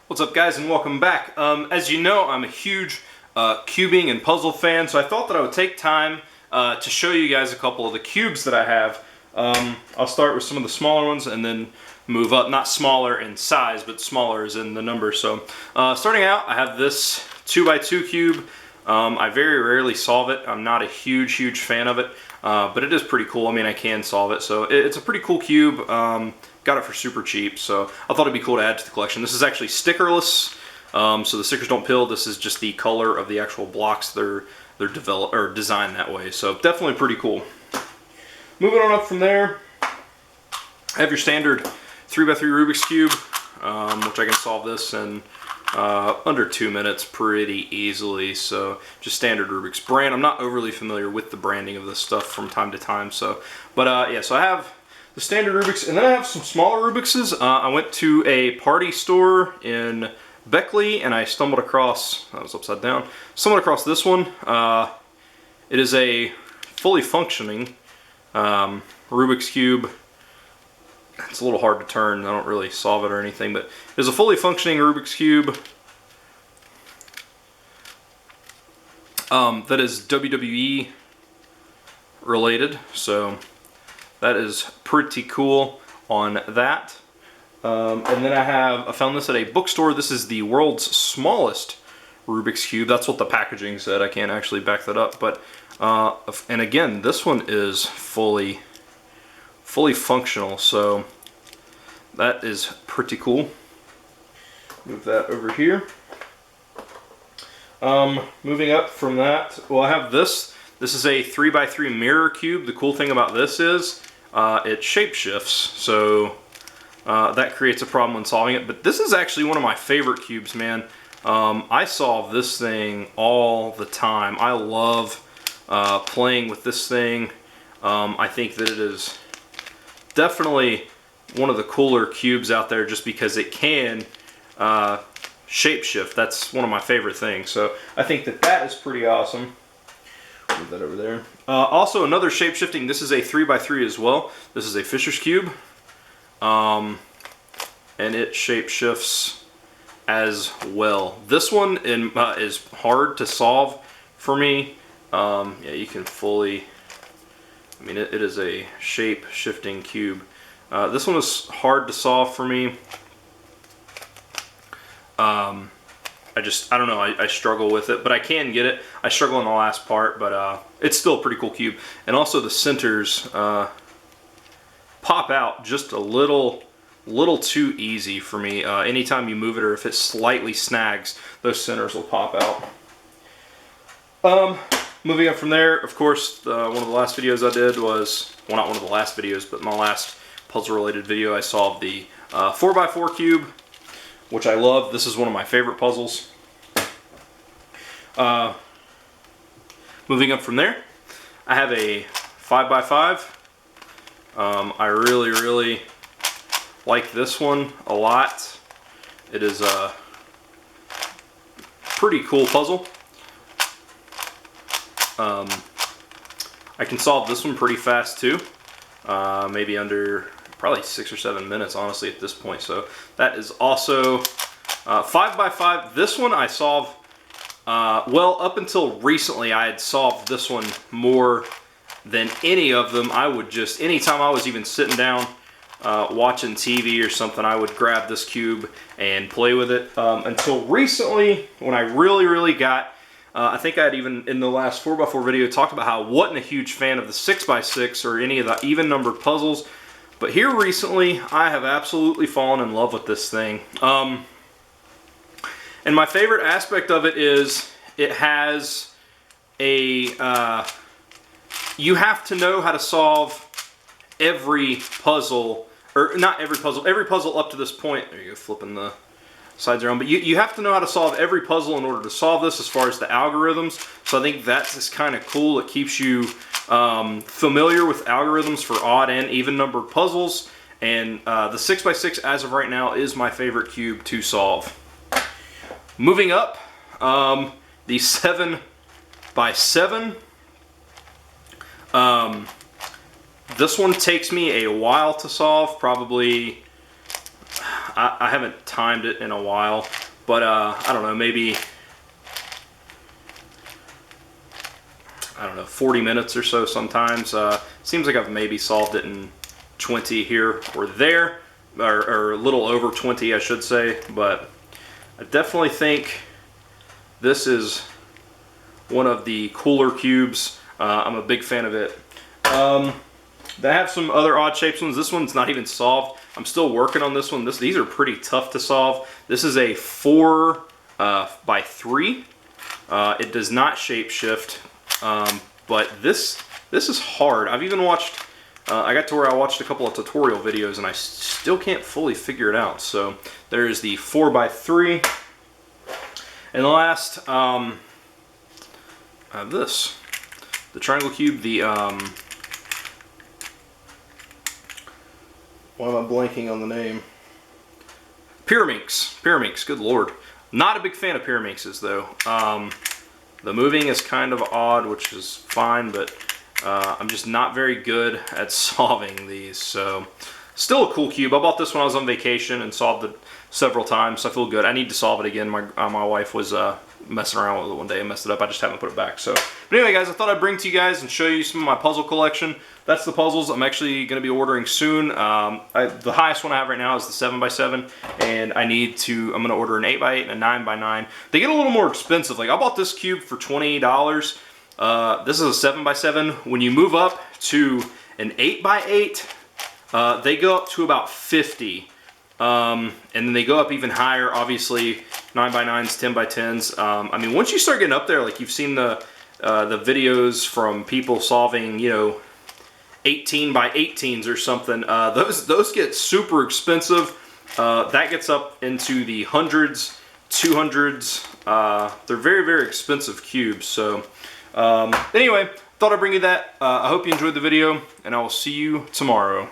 What's up, guys, and welcome back. As you know, I'm a huge cubing and puzzle fan, so I thought that I would take time to show you guys a couple of the cubes that I have. I'll start with some of the smaller ones and then move up. Not smaller in size, but smaller as in the number. So starting out, I have this 2x2 cube. I very rarely solve it. I'm not a huge fan of it, but it is pretty cool. I mean, I can solve it, so it's a pretty cool cube. Got it for super cheap, so I thought it'd be cool to add to the collection. This is actually stickerless, so the stickers don't peel. This is just the color of the actual blocks. They're developed or designed that way, so definitely pretty cool. Moving on up from there, I have your standard 3x3 Rubik's cube, which I can solve this in under 2 minutes pretty easily. So just standard Rubik's brand. I'm not overly familiar with the branding of this stuff from time to time, so yeah. So I have the standard Rubiks, and then I have some smaller Rubikses. I went to a party store in Beckley, and I stumbled across, that was upside down, stumbled across this one. It is a fully functioning Rubik's Cube. It's a little hard to turn, I don't really solve it or anything, but it is a fully functioning Rubik's Cube that is WWE related, so that is pretty cool on that. And then I found this at a bookstore. This is the world's smallest Rubik's Cube. That's what the packaging said. I can't actually back that up. But and again, this one is fully functional. So that is pretty cool. Move that over here. Moving up from that, well, I have this. This is a 3x3 mirror cube. The cool thing about this is it shapeshifts, so that creates a problem when solving it. But this is actually one of my favorite cubes, man. I solve this thing all the time. I love playing with this thing. I think that it is definitely one of the cooler cubes out there just because it can shapeshift. That's one of my favorite things. So I think that is pretty awesome. Move that over there. Also, another shape-shifting. This is a 3x3 as well. This is a Fisher's Cube, and it shape-shifts as well. This one is hard to solve for me. Yeah, you can fully. I mean, it is a shape-shifting cube. This one is hard to solve for me. I don't know, I struggle with it, but I can get it. I struggle in the last part, but it's still a pretty cool cube. And also the centers pop out just a little too easy for me. Anytime you move it or if it slightly snags, those centers will pop out. Moving up from there, of course, one of the last videos I did was, well, not one of the last videos, but my last puzzle-related video, I solved the 4x4 cube, which I love. This is one of my favorite puzzles. Moving up from there, I have a 5x5. I really like this one a lot. It is a pretty cool puzzle. I can solve this one pretty fast too. Maybe under probably 6 or 7 minutes, honestly, at this point. So that is also 5x5. This one I solve, well, up until recently, I had solved this one more than any of them. I would just, anytime I was even sitting down watching TV or something, I would grab this cube and play with it. Until recently, when I really got, I think I had even in the last 4x4 video talked about how I wasn't a huge fan of the 6x6 or any of the even numbered puzzles. But here recently, I have absolutely fallen in love with this thing. And my favorite aspect of it is it has a, you have to know how to solve every puzzle, or not every puzzle up to this point. There you go, flipping the sides around. But you have to know how to solve every puzzle in order to solve this as far as the algorithms. So I think that's just kind of cool. It keeps you familiar with algorithms for odd and even numbered puzzles. And the 6x6 as of right now is my favorite cube to solve. Moving up, the 7x7. This one takes me a while to solve, probably I haven't timed it in a while, but I don't know, maybe, I don't know, 40 minutes or so sometimes. Seems like I've maybe solved it in 20 here or there, or a little over 20, I should say, but I definitely think this is one of the cooler cubes. I'm a big fan of it. They have some other odd shaped ones. This one's not even solved. I'm still working on this one. These are pretty tough to solve. This is a 4 by 3. It does not shape shift, but this is hard. I've even watched, I got to where I watched a couple of tutorial videos and I still can't fully figure it out. So there's the 4 by 3. And the last, I have this, the triangle cube, the, why am I blanking on the name? Pyraminx, good lord. Not a big fan of Pyraminxes though. The moving is kind of odd, which is fine, but I'm just not very good at solving these. So, still a cool cube. I bought this when I was on vacation and solved it several times, so I feel good. I need to solve it again. My wife was messing around with it one day and messed it up. I just haven't put it back. So, but anyway, guys, I thought I'd bring to you guys and show you some of my puzzle collection. That's the puzzles I'm actually going to be ordering soon. The highest one I have right now is the 7x7, and I'm going to order an 8x8 and a 9x9. They get a little more expensive. Like, I bought this cube for $28. This is a 7x7. When you move up to an 8x8, they go up to about 50. And then they go up even higher, obviously, 9x9s, 10x10s. I mean, once you start getting up there, like you've seen the videos from people solving, you know, 18x18s or something, those get super expensive. That gets up into the hundreds, 200s. They're very, very expensive cubes. So, anyway, thought I'd bring you that. I hope you enjoyed the video, and I will see you tomorrow.